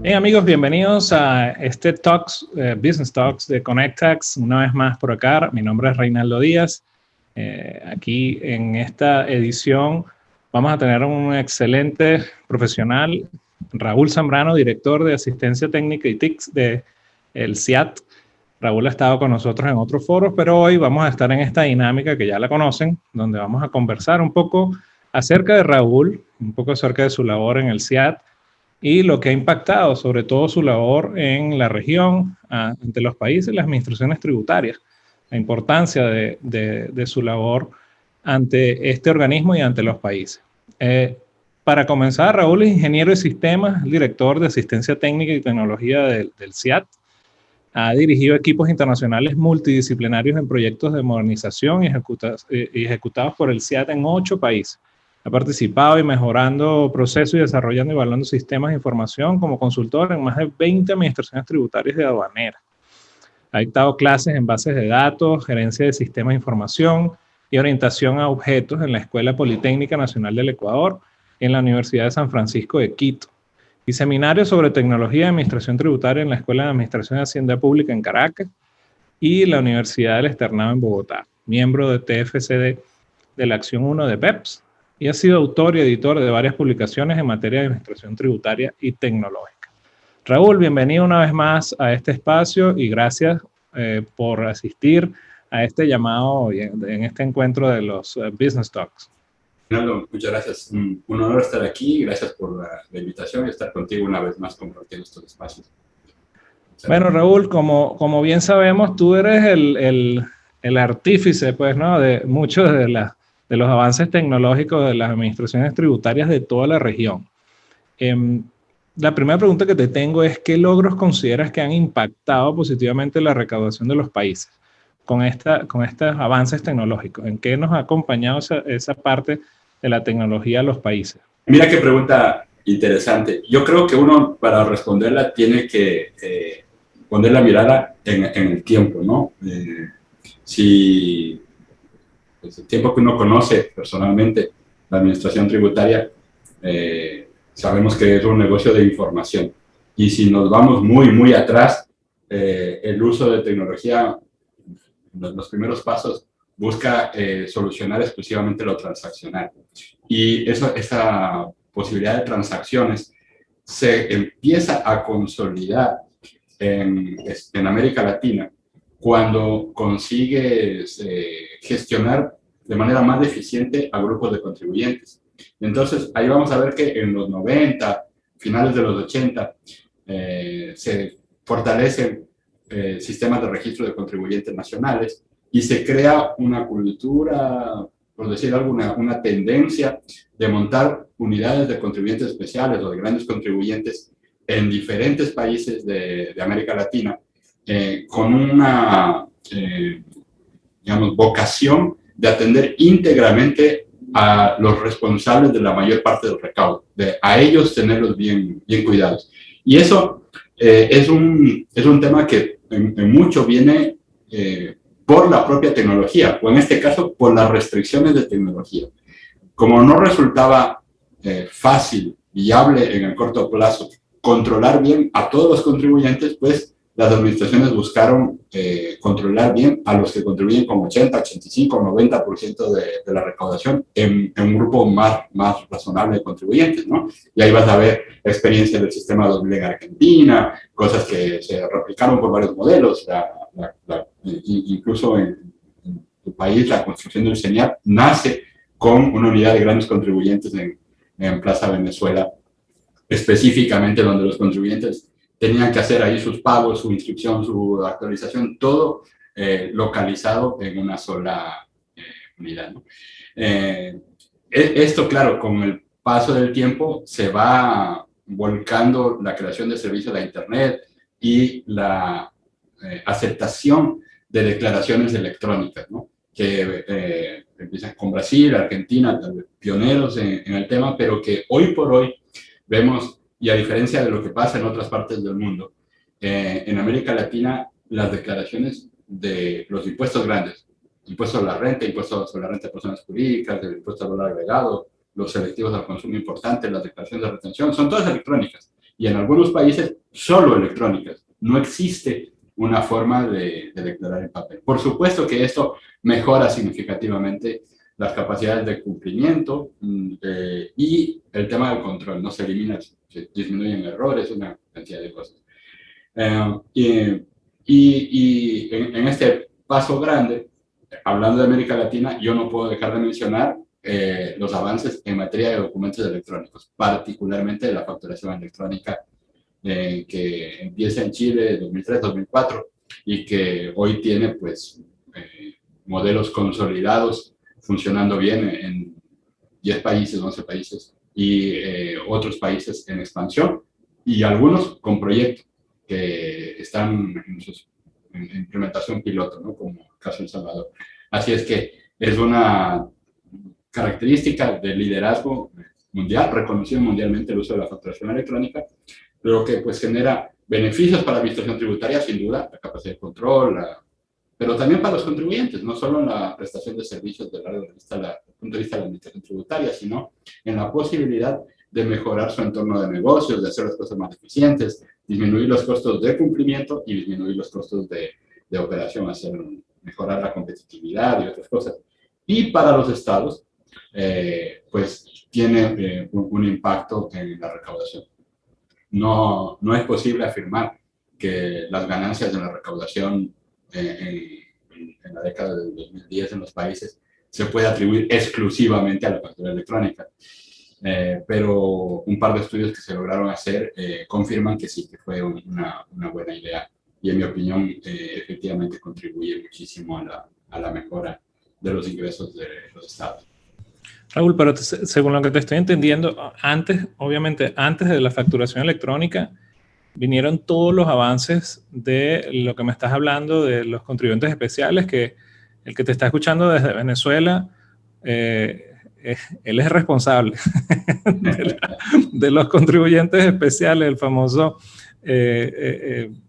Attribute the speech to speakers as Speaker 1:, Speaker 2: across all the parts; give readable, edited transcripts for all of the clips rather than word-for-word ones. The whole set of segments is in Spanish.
Speaker 1: Bien, amigos, bienvenidos a este Business Talks de ConnectX. Una vez más por acá, mi nombre es Reinaldo Díaz. Aquí en esta edición vamos a tener un excelente profesional, Raúl Zambrano, director de Asistencia Técnica y TICS del CIAT. Raúl ha estado con nosotros en otros foros, pero hoy vamos a estar en esta dinámica que ya la conocen, donde vamos a conversar un poco acerca de Raúl, un poco acerca de su labor en el CIAT, y lo que ha impactado, sobre todo su labor en la región, ante los países y las administraciones tributarias, la importancia de su labor ante este organismo y ante los países. Para comenzar, Raúl es ingeniero de sistemas, director de asistencia técnica y tecnología del CIAT. Ha dirigido equipos internacionales multidisciplinarios en proyectos de modernización y ejecutados por el CIAT en 8 países. Ha participado y mejorando procesos y desarrollando y evaluando sistemas de información como consultor en más de 20 administraciones tributarias y aduaneras. Ha dictado clases en bases de datos, gerencia de sistemas de información y orientación a objetos en la Escuela Politécnica Nacional del Ecuador y en la Universidad de San Francisco de Quito. Y seminarios sobre tecnología de administración tributaria en la Escuela de Administración de Hacienda Pública en Caracas y la Universidad del Externado en Bogotá. Miembro de TFCD de la Acción 1 de BEPS, y ha sido autor y editor de varias publicaciones en materia de administración tributaria y tecnológica. Raúl, bienvenido una vez más a este espacio y gracias por asistir a este llamado y en este encuentro de los Business Talks.
Speaker 2: Fernando, muchas gracias. Un honor estar aquí. Gracias por la invitación y estar contigo una vez más compartiendo estos espacios.
Speaker 1: Bueno, Raúl, como bien sabemos, tú eres el artífice, pues, ¿no?, de muchos de los avances tecnológicos de las administraciones tributarias de toda la región. La primera pregunta que te tengo es, ¿qué logros consideras que han impactado positivamente la recaudación de los países con estos avances tecnológicos? ¿En qué nos ha acompañado esa parte de la tecnología a los países?
Speaker 2: Mira qué pregunta interesante. Yo creo que uno, para responderla, tiene que poner la mirada en el tiempo, ¿no? Si pues, el tiempo que uno conoce personalmente la administración tributaria, sabemos que es un negocio de información. Y si nos vamos muy atrás, el uso de tecnología, los primeros pasos, busca solucionar exclusivamente lo transaccional. Y esa posibilidad de transacciones se empieza a consolidar en América Latina cuando consigues gestionar de manera más eficiente a grupos de contribuyentes. Entonces, ahí vamos a ver que en los 90, finales de los 80, se fortalecen sistemas de registro de contribuyentes nacionales y se crea una cultura, por decir algo, una tendencia de montar unidades de contribuyentes especiales o de grandes contribuyentes en diferentes países de América Latina, con una, digamos, vocación de atender íntegramente a los responsables de la mayor parte del recaudo, a ellos tenerlos bien cuidados. Y eso es un tema que en mucho viene por la propia tecnología, o en este caso por las restricciones de tecnología. Como no resultaba fácil, viable en el corto plazo, controlar bien a todos los contribuyentes, pues las administraciones buscaron controlar bien a los que contribuyen con 80, 85, 90% de la recaudación en un grupo más razonable de contribuyentes, ¿no? Y ahí vas a ver experiencias del sistema 2000 en Argentina, cosas que se replicaron por varios modelos, incluso en tu país la construcción del CENIAT nace con una unidad de grandes contribuyentes en Plaza Venezuela, específicamente donde los contribuyentes tenían que hacer ahí sus pagos, su inscripción, su actualización, todo localizado en una sola unidad, ¿no? Esto, claro, con el paso del tiempo se va volcando la creación de servicios de Internet y la aceptación de declaraciones electrónicas, ¿no? Que empiezan con Brasil, Argentina, pioneros en el tema, pero que hoy por hoy vemos, y a diferencia de lo que pasa en otras partes del mundo, en América Latina las declaraciones de los impuestos grandes, impuesto a la renta, impuesto sobre la renta de personas jurídicas, el impuesto al valor agregado, los selectivos al consumo importante, las declaraciones de retención, son todas electrónicas. y en algunos países solo electrónicas. No existe una forma de declarar en papel. Por supuesto que esto mejora significativamente las capacidades de cumplimiento y el tema del control. No se elimina, se disminuyen errores, una cantidad de cosas. Y en este paso grande, hablando de América Latina, yo no puedo dejar de mencionar los avances en materia de documentos electrónicos, particularmente de la facturación electrónica que empieza en Chile en 2003-2004 y que hoy tiene pues modelos consolidados funcionando bien en 10 países, 11 países y otros países en expansión y algunos con proyectos que están en implementación piloto, ¿no? Como el caso de El Salvador. Así es que es una característica del liderazgo mundial, reconocido mundialmente el uso de la facturación electrónica, lo que pues genera beneficios para la administración tributaria, sin duda, la capacidad de control, pero también para los contribuyentes, no solo en la prestación de servicios desde el punto de vista de la administración tributaria, sino en la posibilidad de mejorar su entorno de negocios, de hacer las cosas más eficientes, disminuir los costos de cumplimiento y disminuir los costos de operación, mejorar la competitividad y otras cosas. Y para los estados, pues tiene un impacto en la recaudación. No es posible afirmar que las ganancias de la recaudación en la década del 2010 en los países se puede atribuir exclusivamente a la factura electrónica. Pero un par de estudios que se lograron hacer confirman que sí, que fue una buena idea y en mi opinión efectivamente contribuye muchísimo a la mejora de los ingresos de los estados.
Speaker 1: Raúl, pero según lo que te estoy entendiendo, obviamente antes de la facturación electrónica, vinieron todos los avances de lo que me estás hablando de los contribuyentes especiales, que el que te está escuchando desde Venezuela, él es responsable de los contribuyentes especiales, el famoso,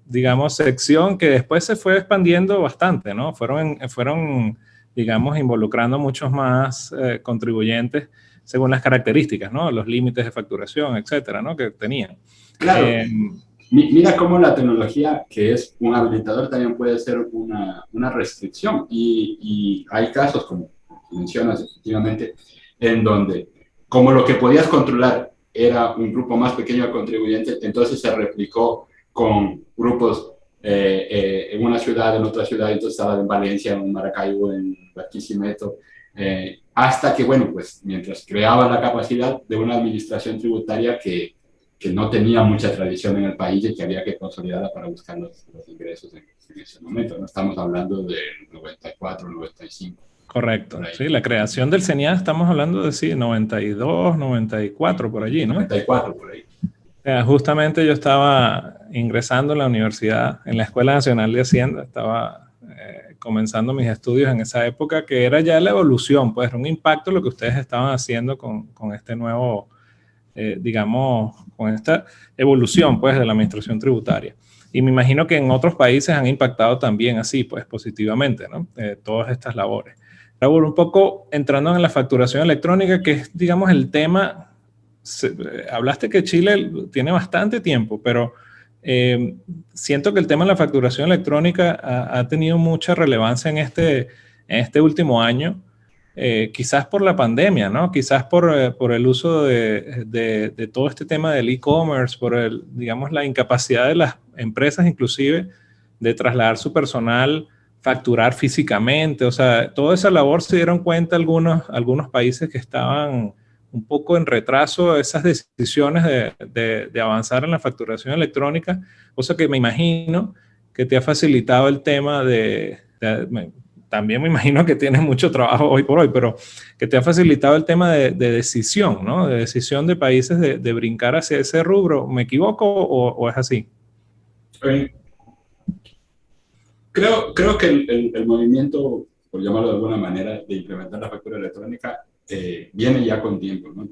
Speaker 1: digamos, sección que después se fue expandiendo bastante, ¿no? Fueron digamos, involucrando muchos más contribuyentes según las características, ¿no? Los límites de facturación, etcétera, ¿no? Que tenían.
Speaker 2: Claro. Mira cómo la tecnología, que es un habilitador, también puede ser una restricción. Y hay casos, como mencionas, efectivamente, en donde, como lo que podías controlar era un grupo más pequeño de contribuyentes, entonces se replicó con grupos en una ciudad, en otra ciudad, entonces estaba en Valencia, en Maracaibo, en Barquisimeto, hasta que, bueno, pues mientras creaba la capacidad de una administración tributaria que no tenía mucha tradición en el país y que había que consolidarla para buscar los ingresos en ese momento. No estamos hablando del 94, 95.
Speaker 1: Correcto. Sí, la creación del CENIAD estamos hablando de, sí, 92, 94, por allí, ¿no?
Speaker 2: 94, por ahí.
Speaker 1: Justamente yo estaba ingresando en la universidad, en la Escuela Nacional de Hacienda, estaba comenzando mis estudios en esa época, que era ya la evolución, pues, un impacto lo que ustedes estaban haciendo con este nuevo, digamos, con esta evolución, pues, de la administración tributaria. Y me imagino que en otros países han impactado también así, pues, positivamente, ¿no? Todas estas labores. Raúl, un poco entrando en la facturación electrónica, que es, digamos, el tema. Hablaste que Chile tiene bastante tiempo, pero siento que el tema de la facturación electrónica ha tenido mucha relevancia en este último año, quizás por la pandemia, ¿no? Quizás por el uso de todo este tema del e-commerce, digamos, la incapacidad de las empresas inclusive de trasladar su personal, facturar físicamente, o sea, toda esa labor se dieron cuenta algunos países que estaban un poco en retraso esas decisiones de avanzar en la facturación electrónica, cosa que me imagino que te ha facilitado el tema también me imagino que tienes mucho trabajo hoy por hoy, pero que te ha facilitado el tema de decisión, ¿no? De decisión de países de brincar hacia ese rubro. ¿Me equivoco o es así?
Speaker 2: Creo que el movimiento, por llamarlo de alguna manera, de implementar la factura electrónica viene ya con tiempo, ¿no?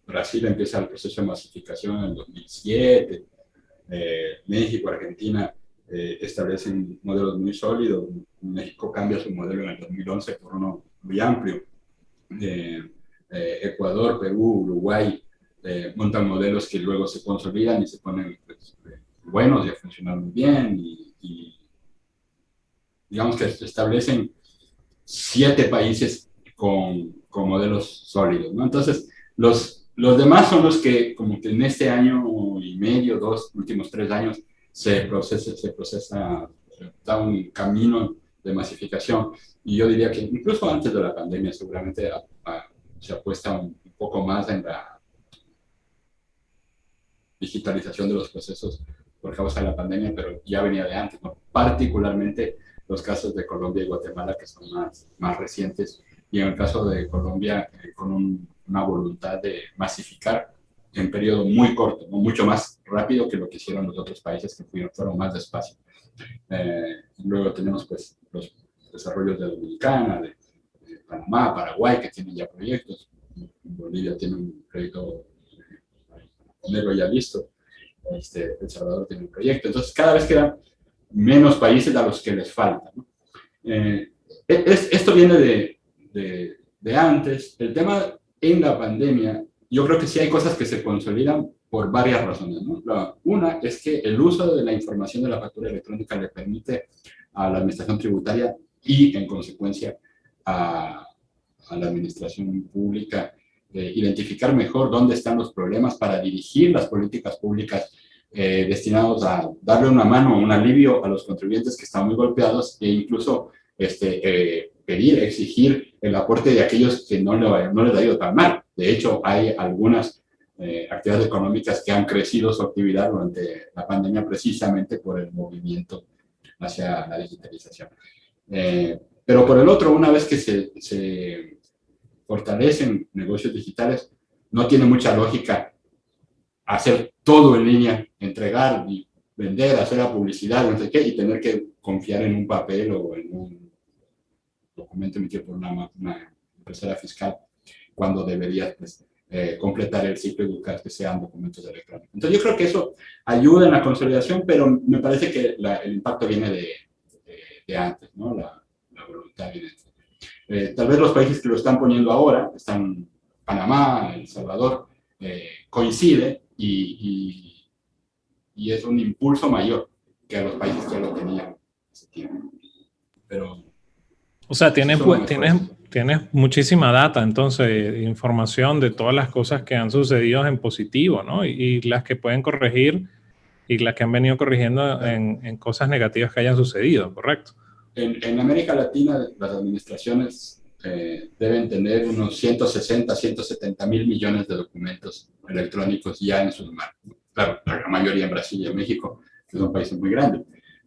Speaker 2: Brasil empieza el proceso de masificación en el 2007, México, Argentina establecen modelos muy sólidos, México cambia su modelo en el 2011 por uno muy amplio, Ecuador, Perú, Uruguay montan modelos que luego se consolidan y se ponen pues, buenos y a funcionar muy bien y digamos que se establecen 7 países con modelos sólidos, ¿no? Entonces, los demás son los que como que en este año y medio, 2 últimos 3 años, se procesa, da un camino de masificación. Y yo diría que incluso antes de la pandemia seguramente se apuesta un poco más en la digitalización de los procesos por causa de la pandemia, pero ya venía de antes, ¿no? Particularmente los casos de Colombia y Guatemala, que son más recientes, y en el caso de Colombia, con una voluntad de masificar en periodo muy corto, ¿no? Mucho más rápido que lo que hicieron los otros países que fueron más despacio. Luego tenemos pues los desarrollos de Dominicana, de Panamá, Paraguay, que tienen ya proyectos. Bolivia tiene un proyecto negro ya listo. El Salvador tiene un proyecto. Entonces, cada vez quedan menos países a los que les falta, ¿no? Esto viene de antes. El tema en la pandemia, yo creo que sí hay cosas que se consolidan por varias razones, ¿no? Una es que el uso de la información de la factura electrónica le permite a la administración tributaria y, en consecuencia, a la administración pública identificar mejor dónde están los problemas para dirigir las políticas públicas destinados a darle una mano, un alivio a los contribuyentes que están muy golpeados e incluso pedir, exigir el aporte de aquellos que no les ha ido tan mal. De hecho, hay algunas actividades económicas que han crecido su actividad durante la pandemia precisamente por el movimiento hacia la digitalización. Pero por el otro, una vez que se fortalecen negocios digitales, no tiene mucha lógica hacer todo en línea, entregar y vender, hacer la publicidad, no sé qué, y tener que confiar en un papel o en un documento emitido por una empresa fiscal, cuando deberías pues, completar el ciclo y buscar que sean documentos electrónicos. Entonces yo creo que eso ayuda en la consolidación, pero me parece que el impacto viene de antes, ¿no? La voluntad viene de tal vez los países que lo están poniendo ahora, están Panamá, El Salvador, coincide y es un impulso mayor que a los países que lo tenían hace tiempo. Pero,
Speaker 1: o sea, tienes muchísima data, entonces, información de todas las cosas que han sucedido en positivo, ¿no? Y las que pueden corregir y las que han venido corrigiendo en cosas negativas que hayan sucedido, ¿correcto?
Speaker 2: En América Latina, las administraciones deben tener unos 160, 170 mil millones de documentos electrónicos ya en sus manos. Claro, la mayoría en Brasil y en México, que son países muy grandes,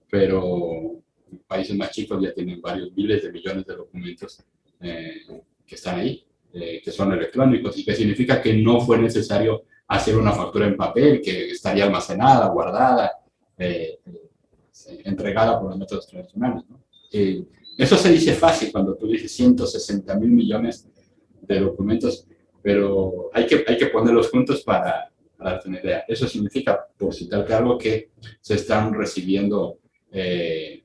Speaker 2: pero países más chicos ya tienen varios miles de millones de documentos que están ahí, que son electrónicos, y que significa que no fue necesario hacer una factura en papel, que estaría almacenada, guardada, entregada por los métodos tradicionales, ¿no? Eso se dice fácil cuando tú dices 160 mil millones de documentos, pero hay que ponerlos juntos para darte una idea. Eso significa, por citarte algo, que se están recibiendo en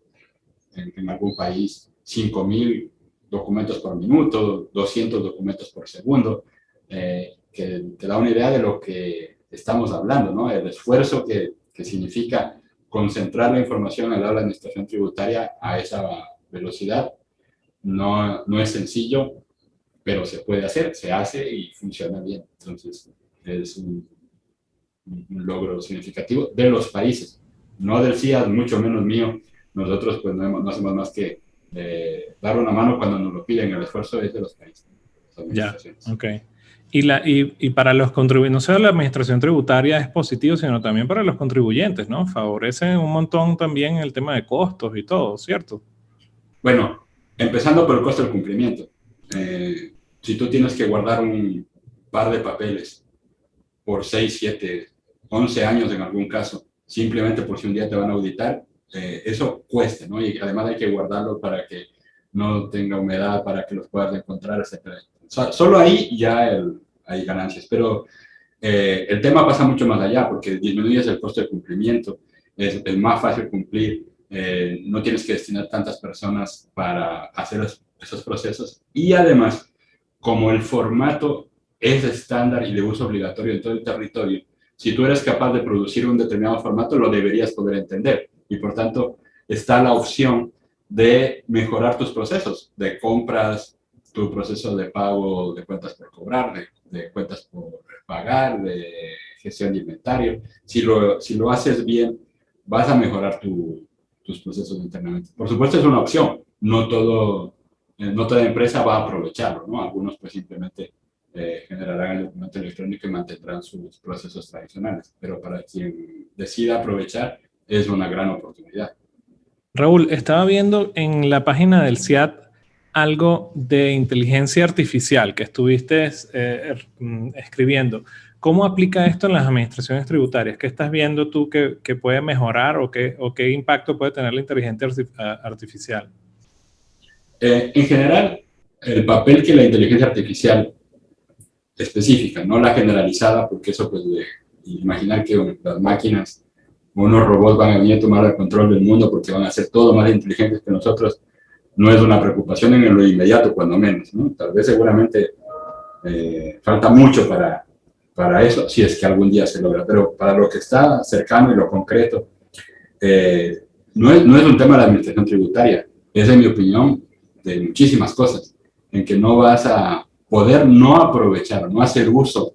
Speaker 2: algún país 5.000 documentos por minuto, 200 documentos por segundo, que te da una idea de lo que estamos hablando, ¿no? El esfuerzo que significa concentrar la información en la administración tributaria a esa velocidad no es sencillo, pero se puede hacer, se hace y funciona bien. Entonces, es un logro significativo de los países, no del CIAD, mucho menos mío. Nosotros pues no hacemos más que dar una mano cuando nos lo piden. El esfuerzo es de los países.
Speaker 1: Ya, ok. Y para los contribuyentes, no solo la administración tributaria es positivo, sino también para los contribuyentes, ¿no? Favorece un montón también el tema de costos y todo, ¿cierto?
Speaker 2: Bueno, empezando por el costo del cumplimiento. Si tú tienes que guardar un par de papeles por 6, 7, 11 años en algún caso, simplemente por si un día te van a auditar, eso cuesta, ¿no? Y además hay que guardarlo para que no tenga humedad, para que los puedas encontrar, etc. Solo ahí ya hay ganancias, pero el tema pasa mucho más allá, porque disminuyes el costo de cumplimiento, es más fácil cumplir, no tienes que destinar tantas personas para hacer esos procesos, y además, como el formato es estándar y de uso obligatorio en todo el territorio, si tú eres capaz de producir un determinado formato, lo deberías poder entender. Y por tanto, está la opción de mejorar tus procesos de compras, tu proceso de pago de cuentas por cobrar, de cuentas por pagar, de gestión de inventario. Si lo haces bien, vas a mejorar tus procesos internamente. Por supuesto, es una opción. No toda empresa va a aprovecharlo, ¿no? Algunos pues simplemente generarán el documento electrónico y mantendrán sus procesos tradicionales. Pero para quien decida aprovechar, es una gran oportunidad.
Speaker 1: Raúl, estaba viendo en la página del CIAT algo de inteligencia artificial que estuviste escribiendo. ¿Cómo aplica esto en las administraciones tributarias? ¿Qué estás viendo tú que puede mejorar o qué impacto puede tener la inteligencia artificial?
Speaker 2: En general, el papel que la inteligencia artificial específica, no la generalizada, porque eso pues de imaginar que las máquinas o unos robots van a venir a tomar el control del mundo porque van a ser todo más inteligentes que nosotros, no es una preocupación en lo inmediato, cuando menos, ¿no? Tal vez seguramente falta mucho para eso, si es que algún día se logra, pero para lo que está cercano y lo concreto, no es un tema de la administración tributaria, es, en mi opinión, de muchísimas cosas, en que no vas a poder no aprovechar, no hacer uso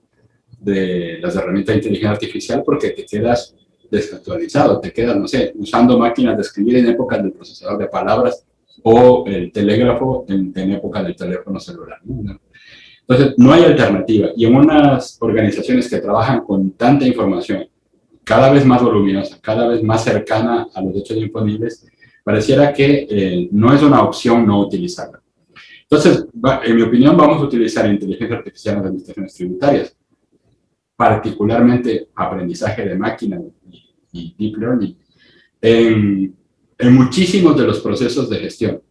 Speaker 2: de las herramientas de inteligencia artificial porque te quedas desactualizado, te quedas, no sé, usando máquinas de escribir en épocas del procesador de palabras o el telégrafo en época del teléfono celular, ¿no? Entonces, no hay alternativa. Y en unas organizaciones que trabajan con tanta información, cada vez más voluminosa, cada vez más cercana a los hechos disponibles, pareciera que no es una opción no utilizarla. Entonces, en mi opinión, vamos a utilizar inteligencia artificial en las administraciones tributarias, particularmente aprendizaje de máquina y deep learning, en muchísimos de los procesos de gestión,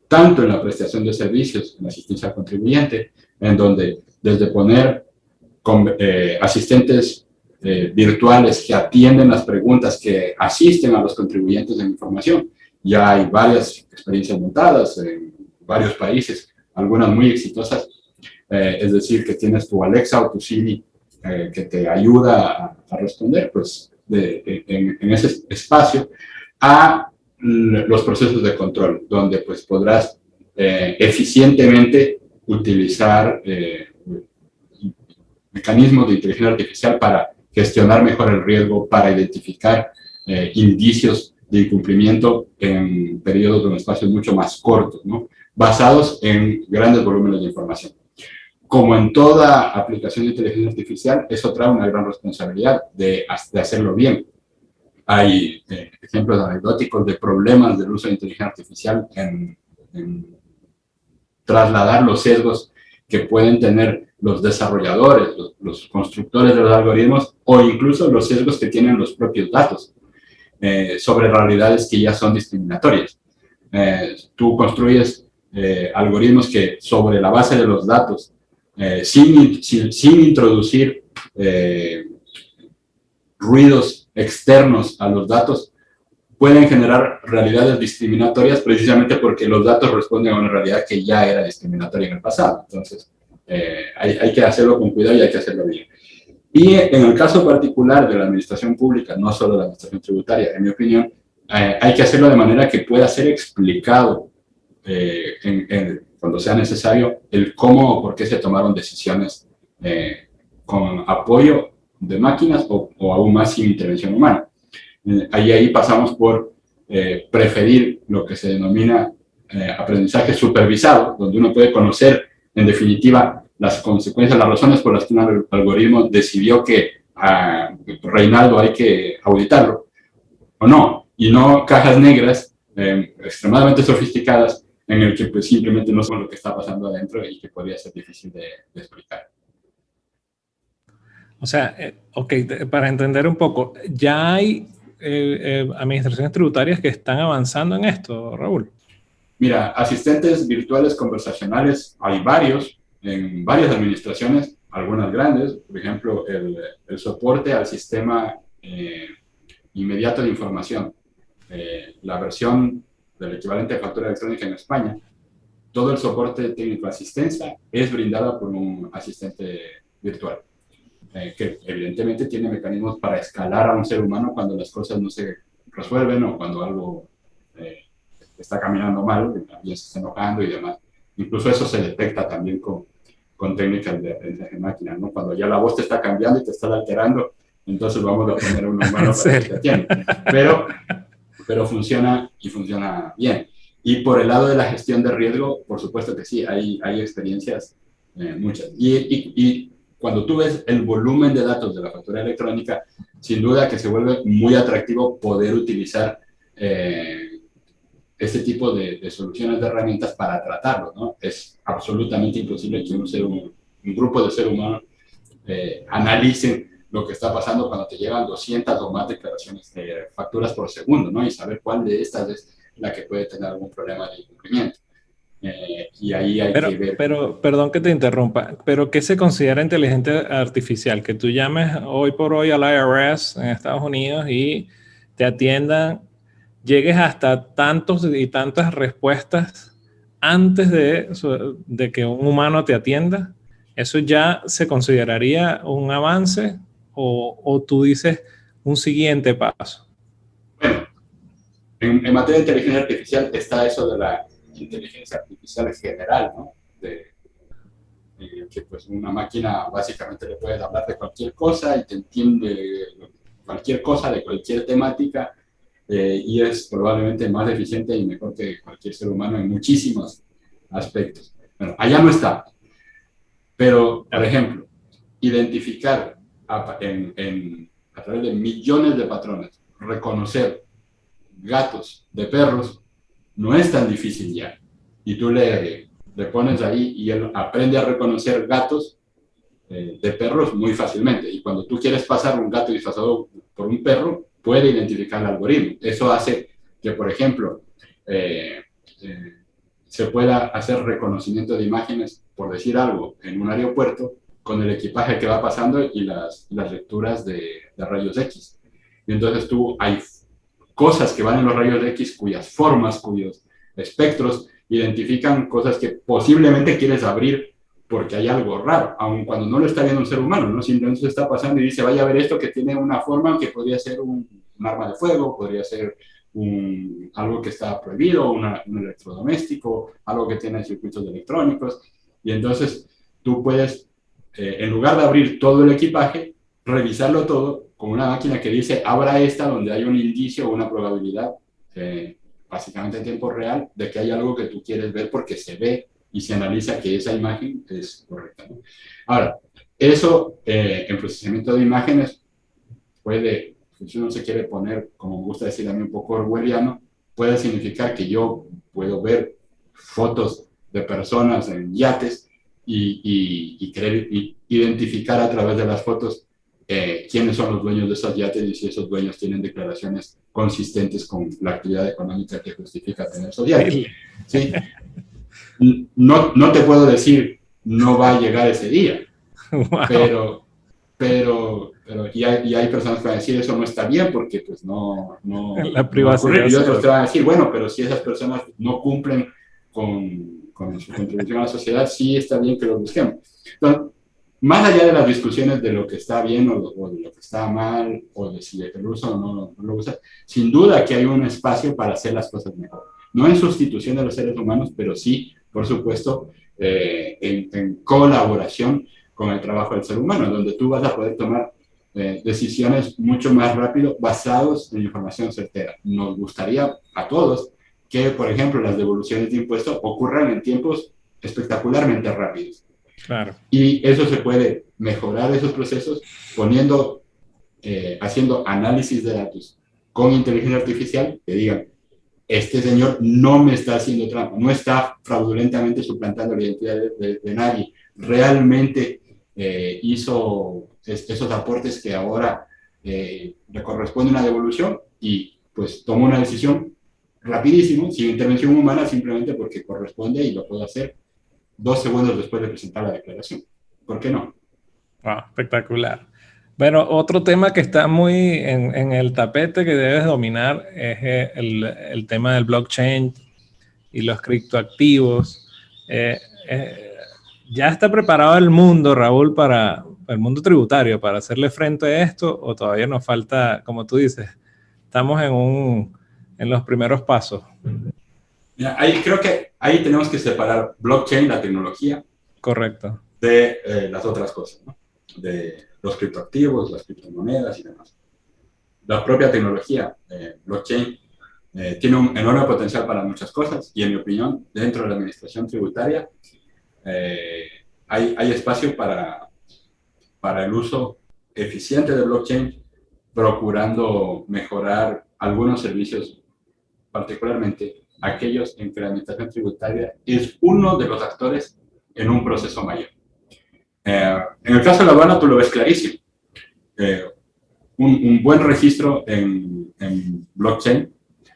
Speaker 2: tanto en la prestación de servicios, en la asistencia al contribuyente, en donde desde poner asistentes virtuales que atienden las preguntas, que asisten a los contribuyentes en información. Ya hay varias experiencias montadas en varios países, algunas muy exitosas, es decir, que tienes tu Alexa o tu Siri que te ayuda a responder, pues, en ese espacio, a los procesos de control, donde pues podrás eficientemente utilizar mecanismos de inteligencia artificial para gestionar mejor el riesgo, para identificar indicios de incumplimiento en periodos de un espacio mucho más cortos, ¿no? Basados en grandes volúmenes de información. Como en toda aplicación de inteligencia artificial, eso trae una gran responsabilidad de hacerlo bien. Hay ejemplos anecdóticos de problemas del uso de inteligencia artificial en trasladar los sesgos que pueden tener los desarrolladores, los constructores de los algoritmos, o incluso los sesgos que tienen los propios datos sobre realidades que ya son discriminatorias. Tú construyes algoritmos que sobre la base de los datos, sin introducir ruidos externos a los datos, pueden generar realidades discriminatorias precisamente porque los datos responden a una realidad que ya era discriminatoria en el pasado. Entonces, hay que hacerlo con cuidado y hay que hacerlo bien. Y en el caso particular de la administración pública, no solo de la administración tributaria, en mi opinión, hay que hacerlo de manera que pueda ser explicado cuando sea necesario el cómo o por qué se tomaron decisiones con apoyo de máquinas o aún más sin intervención humana. Ahí pasamos por preferir lo que se denomina aprendizaje supervisado, donde uno puede conocer, en definitiva, las consecuencias, las razones por las que un algoritmo decidió que a Reinaldo hay que auditarlo, o no, y no cajas negras extremadamente sofisticadas en el que pues, simplemente no sabemos lo que está pasando adentro y que podría ser difícil de explicar.
Speaker 1: O sea, ok, para entender un poco, ya hay administraciones tributarias que están avanzando en esto, Raúl.
Speaker 2: Mira, asistentes virtuales conversacionales hay varios, en varias administraciones, algunas grandes, por ejemplo, el soporte al sistema inmediato de información, la versión del equivalente a factura electrónica en España, todo el soporte técnico de asistencia es brindada por un asistente virtual, que evidentemente tiene mecanismos para escalar a un ser humano cuando las cosas no se resuelven o cuando algo está caminando mal, alguien se está enojando y demás. Incluso eso se detecta también con técnicas de aprendizaje de máquina, ¿no? Cuando ya la voz te está cambiando y te está alterando, entonces vamos a poner a un humano para que te atienda. Pero funciona y funciona bien. Y por el lado de la gestión de riesgo, por supuesto que sí, hay experiencias, muchas. Y cuando tú ves el volumen de datos de la factura electrónica, sin duda que se vuelve muy atractivo poder utilizar este tipo de soluciones, de herramientas para tratarlo, ¿no? Es absolutamente imposible que un grupo de seres humanos analicen lo que está pasando cuando te llegan 200 o más declaraciones de facturas por segundo, ¿no? Y saber cuál de estas es la que puede tener algún problema de incumplimiento. Y ahí hay que ver...
Speaker 1: Pero, perdón que te interrumpa, pero ¿qué se considera inteligencia artificial? Que tú llames hoy por hoy al IRS en Estados Unidos y te atiendan, llegues hasta tantos y tantas respuestas antes de que un humano te atienda. ¿Eso ya se consideraría un avance o tú dices un siguiente paso?
Speaker 2: Bueno, en materia de inteligencia artificial está eso de la inteligencia artificial general, ¿no? Que pues una máquina básicamente le puedes hablar de cualquier cosa y te entiende cualquier cosa de cualquier temática, y es probablemente más eficiente y mejor que cualquier ser humano en muchísimos aspectos. Bueno, allá no está, pero, por ejemplo, identificar a través de millones de patrones, reconocer gatos de perros, no es tan difícil ya. Y tú le pones ahí y él aprende a reconocer gatos de perros muy fácilmente. Y cuando tú quieres pasar un gato disfrazado por un perro, puede identificar el algoritmo. Eso hace que, por ejemplo, se pueda hacer reconocimiento de imágenes, por decir algo, en un aeropuerto con el equipaje que va pasando y las lecturas de rayos X. Y entonces hay cosas que van en los rayos X cuyas formas, cuyos espectros identifican cosas que posiblemente quieres abrir porque hay algo raro, aun cuando no lo está viendo un ser humano, ¿no? Simplemente se está pasando y dice, vaya a ver esto que tiene una forma que podría ser un arma de fuego, podría ser algo que está prohibido, un electrodoméstico, algo que tiene circuitos electrónicos, y entonces tú puedes, en lugar de abrir todo el equipaje, revisarlo todo con una máquina que dice, abra esta donde hay un indicio o una probabilidad, básicamente en tiempo real, de que hay algo que tú quieres ver porque se ve y se analiza que esa imagen es correcta, ¿no? Ahora, eso en procesamiento de imágenes puede, si uno se quiere poner, como me gusta decir a mí, un poco orwelliano, puede significar que yo puedo ver fotos de personas en yates y querer identificar a través de las fotos quiénes son los dueños de esos yates y si esos dueños tienen declaraciones consistentes con la actividad económica que justifica tener esos yates. ¿Sí? No te puedo decir no va a llegar ese día, wow. pero y hay personas que van a decir eso no está bien porque pues no
Speaker 1: la privacidad
Speaker 2: y otros te van a decir, bueno, pero si esas personas no cumplen con su contribución a la sociedad, sí está bien que lo busquemos. Entonces, más allá de las discusiones de lo que está bien o de lo que está mal, o de si lo usa o no lo usa, sin duda que hay un espacio para hacer las cosas mejor. No en sustitución de los seres humanos, pero sí, por supuesto, en colaboración con el trabajo del ser humano, donde tú vas a poder tomar decisiones mucho más rápido basados en información certera. Nos gustaría a todos que, por ejemplo, las devoluciones de impuestos ocurran en tiempos espectacularmente rápidos.
Speaker 1: Claro.
Speaker 2: Y eso se puede mejorar esos procesos haciendo análisis de datos con inteligencia artificial que digan, este señor no me está haciendo trampa, no está fraudulentamente suplantando la identidad de nadie, realmente hizo esos aportes que ahora le corresponde una devolución y pues tomó una decisión rapidísimo, sin intervención humana, simplemente porque corresponde y lo puedo hacer 2 segundos después de presentar la declaración. ¿Por qué no?
Speaker 1: Wow, espectacular. Bueno, otro tema que está muy en el tapete que debes dominar es el tema del blockchain y los criptoactivos. Ya está preparado el mundo, Raúl, para el mundo tributario para hacerle frente a esto, o todavía nos falta, como tú dices, estamos en los primeros pasos?
Speaker 2: Mira, creo que ahí tenemos que separar blockchain, la tecnología,
Speaker 1: Correcto.
Speaker 2: de las otras cosas, ¿no? De los criptoactivos, las criptomonedas y demás. La propia tecnología, blockchain, tiene un enorme potencial para muchas cosas y, en mi opinión, dentro de la administración tributaria hay espacio para el uso eficiente de blockchain, procurando mejorar algunos servicios, particularmente aquellos en que la administración tributaria es uno de los actores en un proceso mayor. En el caso de la aduana, tú lo ves clarísimo. Un buen registro en blockchain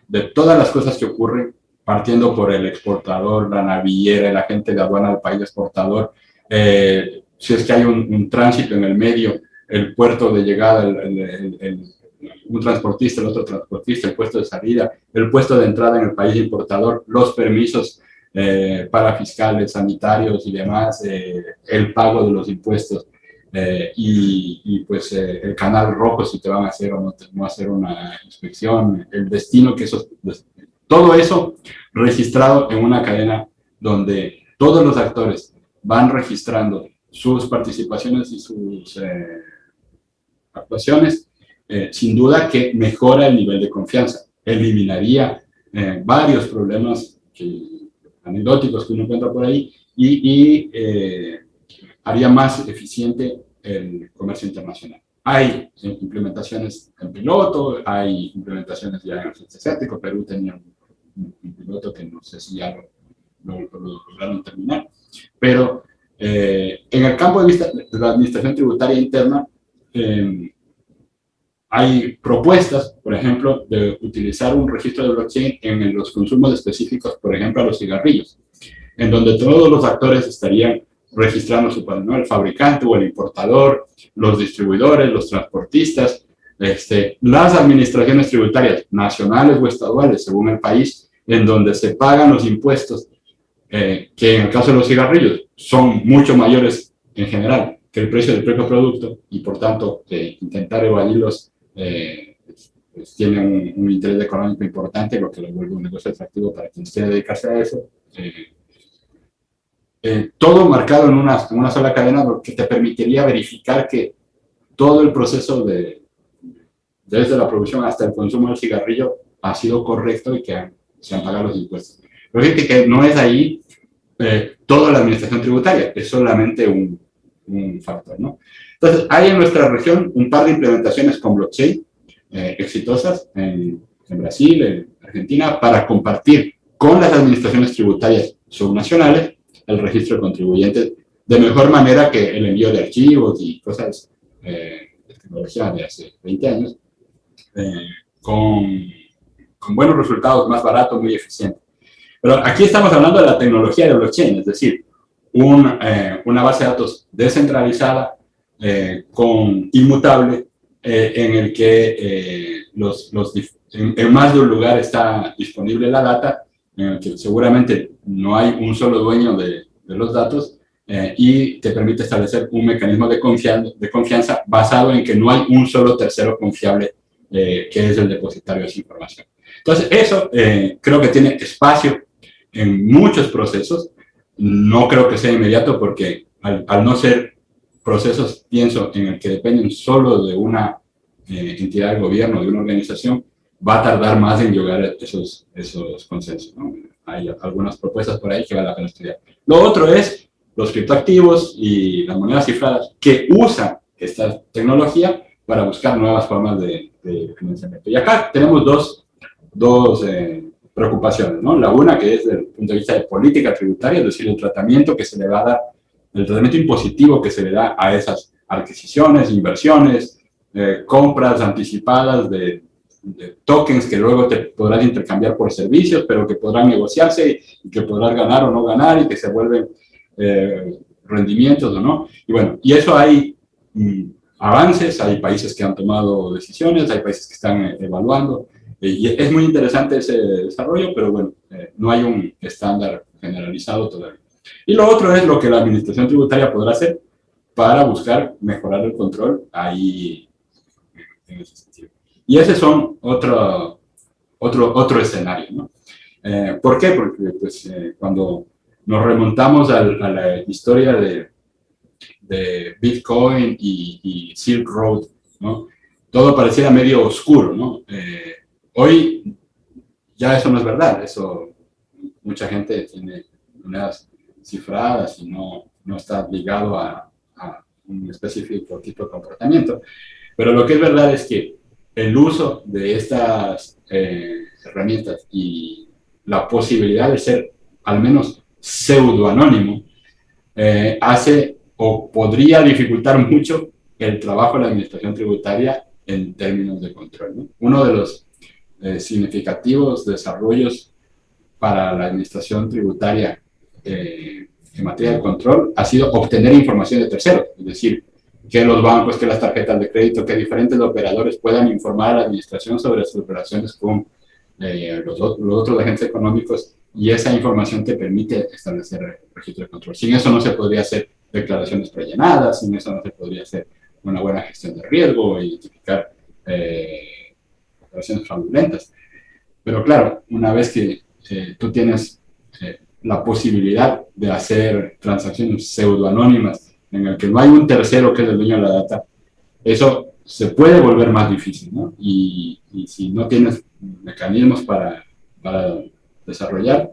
Speaker 2: de todas las cosas que ocurren, partiendo por el exportador, la naviera, el agente de aduana del país exportador, si es que hay un tránsito en el medio, el puerto de llegada, un transportista, el otro transportista, el puesto de salida, el puesto de entrada en el país importador, los permisos para fiscales, sanitarios y demás, el pago de los impuestos, y pues el canal rojo si te van a hacer o no hacer una inspección, el destino que todo eso registrado en una cadena donde todos los actores van registrando sus participaciones y sus actuaciones, sin duda que mejora el nivel de confianza, eliminaría varios problemas anecdóticos que uno encuentra por ahí y haría más eficiente el comercio internacional. Hay implementaciones en piloto, hay implementaciones ya en el sudeste asiático. Perú tenía un piloto que no sé si ya lo lograron terminar, pero en el campo de vista de la administración tributaria interna, hay propuestas, por ejemplo, de utilizar un registro de blockchain en los consumos específicos, por ejemplo, a los cigarrillos, en donde todos los actores estarían registrando su padrón, ¿no? El fabricante o el importador, los distribuidores, los transportistas, las administraciones tributarias nacionales o estaduales, según el país, en donde se pagan los impuestos, que en el caso de los cigarrillos son mucho mayores en general que el precio del propio producto, y por tanto intentar evadirlos pues tiene un interés económico importante, lo que lo vuelve un negocio atractivo para quien quiera dedicarse a eso. Todo marcado en una sola cadena, lo que te permitiría verificar que todo el proceso desde la producción hasta el consumo del cigarrillo ha sido correcto y que se han pagado los impuestos. Pero fíjate que no es ahí toda la administración tributaria, es solamente un factor, ¿no? Entonces, hay en nuestra región un par de implementaciones con blockchain exitosas en Brasil, en Argentina, para compartir con las administraciones tributarias subnacionales el registro de contribuyentes de mejor manera que el envío de archivos y cosas de tecnología de hace 20 años, con buenos resultados, más barato, muy eficiente. Pero aquí estamos hablando de la tecnología de blockchain, es decir, una base de datos descentralizada, inmutable, en el que en más de un lugar está disponible la data, en el que seguramente no hay un solo dueño de los datos, y te permite establecer un mecanismo de confianza basado en que no hay un solo tercero confiable que es el depositario de esa información. Entonces, eso creo que tiene espacio en muchos procesos. No creo que sea inmediato porque al no ser procesos, pienso, en el que dependen solo de una entidad del gobierno, de una organización, va a tardar más en llegar a esos consensos, ¿no? Hay algunas propuestas por ahí que vale la pena estudiar. Lo otro es los criptoactivos y las monedas cifradas que usan esta tecnología para buscar nuevas formas de financiamiento. Y acá tenemos dos preocupaciones, ¿no? La una, que es desde el punto de vista de política tributaria, es decir, el tratamiento que se le va a dar, el tratamiento impositivo que se le da a esas adquisiciones, inversiones, compras anticipadas de tokens que luego te podrás intercambiar por servicios, pero que podrán negociarse y que podrás ganar o no ganar y que se vuelven rendimientos o no. Y bueno, y eso hay avances, hay países que han tomado decisiones, hay países que están evaluando, y es muy interesante ese desarrollo, pero bueno, no hay un estándar generalizado todavía. Y lo otro es lo que la administración tributaria podrá hacer, para buscar mejorar el control ahí en ese sentido. Y ese son otro escenario, ¿no? ¿Por qué? Porque pues, cuando nos remontamos a la historia de Bitcoin y Silk Road, ¿no? Todo pareciera medio oscuro, ¿no? Hoy ya eso no es verdad, eso mucha gente tiene monedas cifradas y no está ligado a un específico tipo de comportamiento. Pero lo que es verdad es que el uso de estas herramientas y la posibilidad de ser al menos pseudoanónimo hace o podría dificultar mucho el trabajo de la administración tributaria en términos de control, ¿no? Uno de los significativos desarrollos para la administración tributaria en materia de control ha sido obtener información de terceros, es decir, que los bancos, que las tarjetas de crédito, que diferentes operadores puedan informar a la administración sobre sus operaciones con los otros agentes económicos, y esa información te permite establecer registro de control. Sin eso no se podría hacer declaraciones prellenadas, sin eso no se podría hacer una buena gestión de riesgo e identificar operaciones fraudulentas. Pero claro, una vez que tú tienes la posibilidad de hacer transacciones pseudoanónimas en el que no hay un tercero que es el dueño de la data, eso se puede volver más difícil, ¿no? Y si no tienes mecanismos para desarrollar,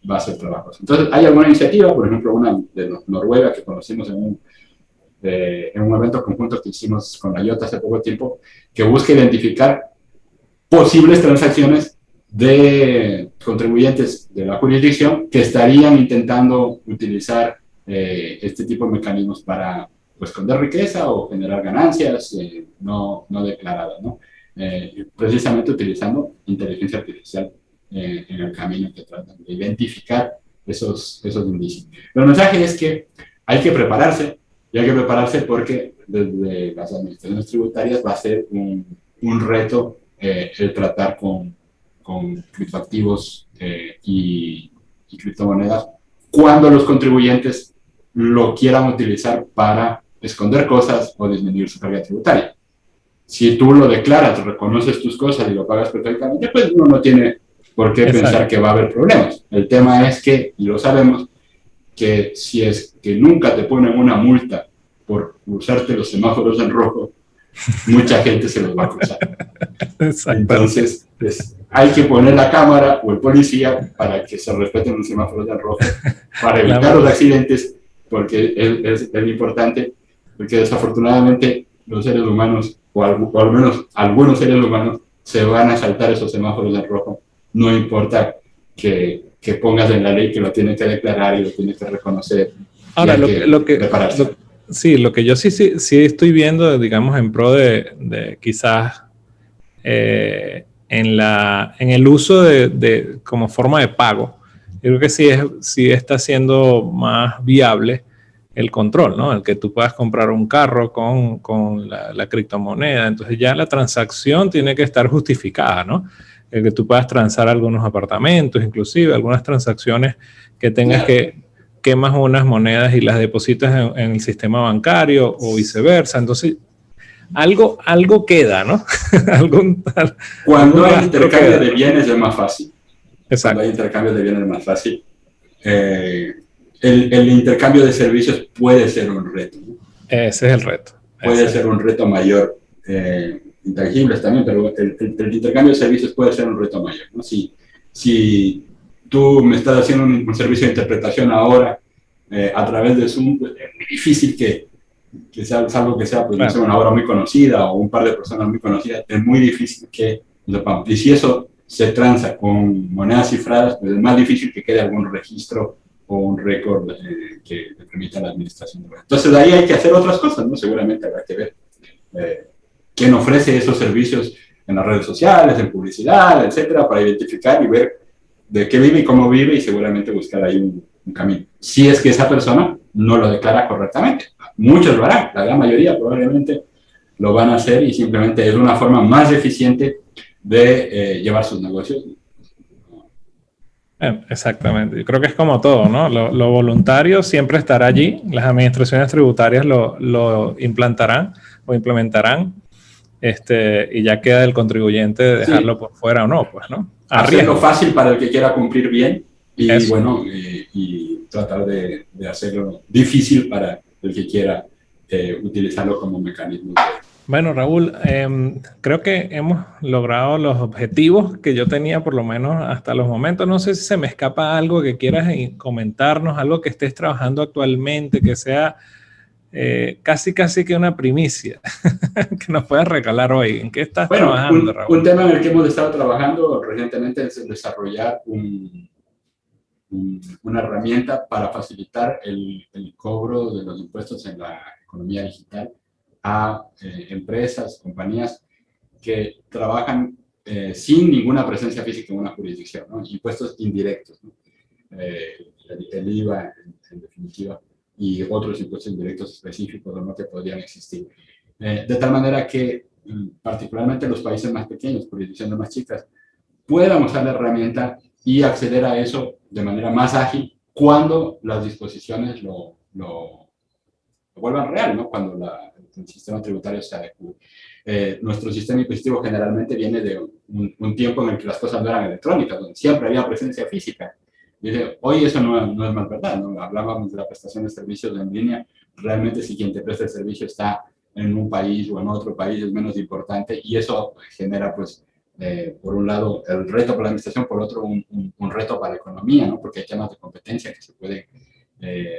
Speaker 2: va a ser trabajoso. Entonces, hay alguna iniciativa, por ejemplo, una de Noruega que conocimos en un evento conjunto que hicimos con la IOTA hace poco tiempo, que busca identificar posibles transacciones de contribuyentes de la jurisdicción que estarían intentando utilizar este tipo de mecanismos para esconder riqueza o generar ganancias no declaradas, ¿no? Precisamente utilizando inteligencia artificial en el camino que tratan de identificar esos indicios. Pero el mensaje es que hay que prepararse, y hay que prepararse porque desde las administraciones tributarias va a ser un reto el tratar con criptoactivos y criptomonedas cuando los contribuyentes lo quieran utilizar para esconder cosas o disminuir su carga tributaria. Si tú lo declaras, reconoces tus cosas y lo pagas perfectamente, pues uno no tiene por qué pensar que va a haber problemas. El tema es que, y lo sabemos, que si es que nunca te ponen una multa por cruzarte los semáforos en rojo, mucha gente se los va a cruzar. Entonces, pues, hay que poner la cámara o el policía para que se respeten los semáforos en rojo, para evitar los accidentes, porque es importante, porque desafortunadamente los seres humanos, o al menos algunos seres humanos, se van a saltar esos semáforos en rojo, no importa que pongas en la ley que lo tiene que declarar y lo tiene que reconocer.
Speaker 1: Ahora, lo que yo sí estoy viendo, digamos, en pro de quizás en el uso de como forma de pago, yo creo que sí está siendo más viable el control, ¿no? El que tú puedas comprar un carro con la criptomoneda, entonces ya la transacción tiene que estar justificada, ¿no? El que tú puedas transar algunos apartamentos, inclusive algunas transacciones que tengas que quemas unas monedas y las depositas en el sistema bancario o viceversa. Entonces, algo queda, ¿no?
Speaker 2: Cuando hay intercambio de bienes es más fácil.
Speaker 1: Exacto.
Speaker 2: Cuando hay intercambio de bienes es más fácil. El intercambio de servicios puede ser un reto, ¿no?
Speaker 1: Ese es el reto.
Speaker 2: Puede ser un reto mayor. Intangibles también, pero el intercambio de servicios puede ser un reto mayor, ¿no? Si tú me estás haciendo un servicio de interpretación ahora a través de Zoom, es muy difícil que sea, salvo que sea, pues, claro, una obra muy conocida o un par de personas muy conocidas, es muy difícil que lo sepamos. Y si eso se transa con monedas cifradas, pues es más difícil que quede algún registro o un récord que le permita a la administración. Entonces, de ahí hay que hacer otras cosas, ¿no? Seguramente habrá que ver quién ofrece esos servicios en las redes sociales, en publicidad, etcétera, para identificar y ver de qué vive y cómo vive, y seguramente buscar ahí un camino. Si es que esa persona no lo declara correctamente. Muchos lo harán, la gran mayoría probablemente lo van a hacer, y simplemente es una forma más eficiente de llevar sus negocios.
Speaker 1: Exactamente. Yo creo que es como todo, ¿no? Lo voluntario siempre estará allí. Las administraciones tributarias lo implantarán o implementarán. Y ya queda el contribuyente de dejarlo por fuera o no, pues, ¿no?
Speaker 2: Hacerlo fácil para el que quiera cumplir bien y,
Speaker 1: eso.
Speaker 2: bueno, y tratar de hacerlo difícil para el que quiera utilizarlo como mecanismo.
Speaker 1: Bueno, Raúl, creo que hemos logrado los objetivos que yo tenía por lo menos hasta los momentos. No sé si se me escapa algo que quieras comentarnos, algo que estés trabajando actualmente, que sea casi que una primicia que nos puedas regalar hoy. ¿En qué estás trabajando, Raúl?
Speaker 2: Un tema en el que hemos estado trabajando recientemente es desarrollar una herramienta para facilitar el cobro de los impuestos en la economía digital a empresas, compañías que trabajan sin ninguna presencia física en una jurisdicción, ¿no? Impuestos indirectos, ¿no? El IVA, en definitiva, y otros impuestos indirectos específicos, ¿no?, que podrían existir. De tal manera que, particularmente los países más pequeños, jurisdicciones más chicas, puedan usar la herramienta y acceder a eso de manera más ágil cuando las disposiciones lo vuelvan real, ¿no? Cuando el sistema tributario se adecue. Nuestro sistema impositivo generalmente viene de un tiempo en el que las cosas no eran electrónicas, donde siempre había presencia física. Hoy eso no es más verdad, ¿no? Hablábamos de la prestación de servicios en línea. Realmente, si quien te presta el servicio está en un país o en otro país, es menos importante, y eso genera, pues, por un lado, el reto para la administración, por otro, un reto para la economía, ¿no? Porque hay temas de competencia que se pueden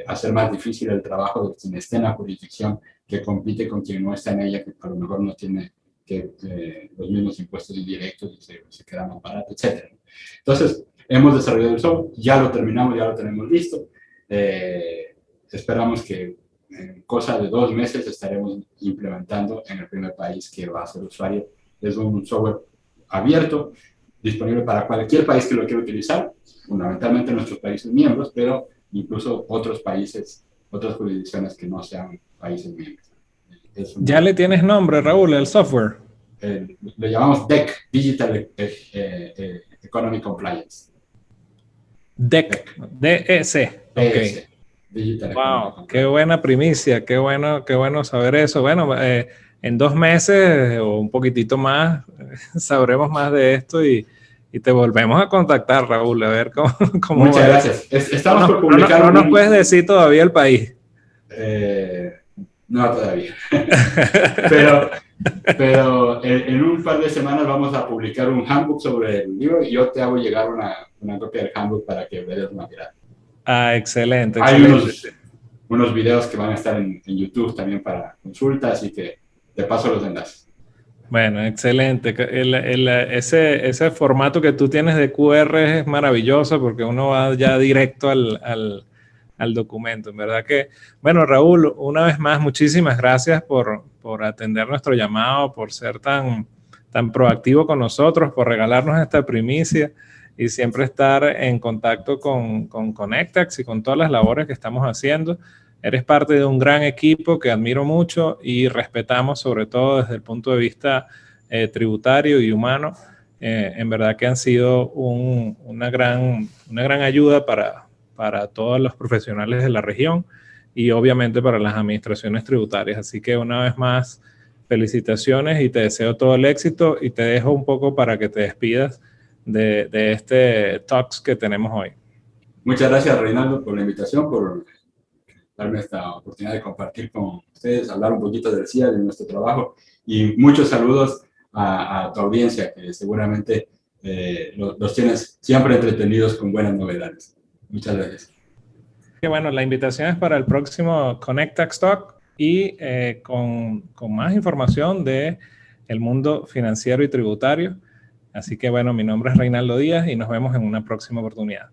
Speaker 2: hacer más difícil el trabajo de quien esté en la jurisdicción, que compite con quien no está en ella, que a lo mejor no tiene los mismos impuestos indirectos y se queda más barato, etc. Entonces, hemos desarrollado el software, ya lo terminamos, ya lo tenemos listo. Esperamos que en cosa de 2 meses estaremos implementando en el primer país que va a ser usuario. Es un software abierto, disponible para cualquier país que lo quiera utilizar, fundamentalmente nuestros países miembros, pero incluso otros países, otras jurisdicciones que no sean países miembros.
Speaker 1: ¿Ya le tienes nombre, Raúl, el software?
Speaker 2: Lo llamamos DEC, Digital Economy Compliance.
Speaker 1: DEC, D-E-C. Ok. Wow, qué buena primicia, qué bueno saber eso. Bueno, en 2 meses o un poquitito más sabremos más de esto y te volvemos a contactar, Raúl, a ver cómo
Speaker 2: Muchas gracias. Estamos por publicar.
Speaker 1: No nos puedes decir todavía el país.
Speaker 2: No todavía. pero en un par de semanas vamos a publicar un handbook sobre el libro y yo te hago llegar una copia del handbook para que veas una mirada.
Speaker 1: Excelente.
Speaker 2: Hay unos videos que van a estar en YouTube también para consultas y que te paso los enlaces.
Speaker 1: Bueno, excelente. Ese formato que tú tienes de QR es maravilloso porque uno va ya directo al documento. En verdad que, bueno, Raúl, una vez más, muchísimas gracias por atender nuestro llamado, por ser tan proactivo con nosotros, por regalarnos esta primicia y siempre estar en contacto con Connectax y con todas las labores que estamos haciendo. Eres parte de un gran equipo que admiro mucho y respetamos, sobre todo desde el punto de vista tributario y humano. En verdad que han sido una gran ayuda para todos los profesionales de la región y obviamente para las administraciones tributarias. Así que una vez más, felicitaciones y te deseo todo el éxito y te dejo un poco para que te despidas de este Talks que tenemos hoy.
Speaker 2: Muchas gracias, Reinaldo, por la invitación, por darme esta oportunidad de compartir con ustedes, hablar un poquito del CIA, de nuestro trabajo, y muchos saludos a tu audiencia, que seguramente los tienes siempre entretenidos con buenas novedades. Muchas gracias.
Speaker 1: Que bueno, la invitación es para el próximo Connectax Talk y con más información de el mundo financiero y tributario. Así que bueno, mi nombre es Reinaldo Díaz y nos vemos en una próxima oportunidad.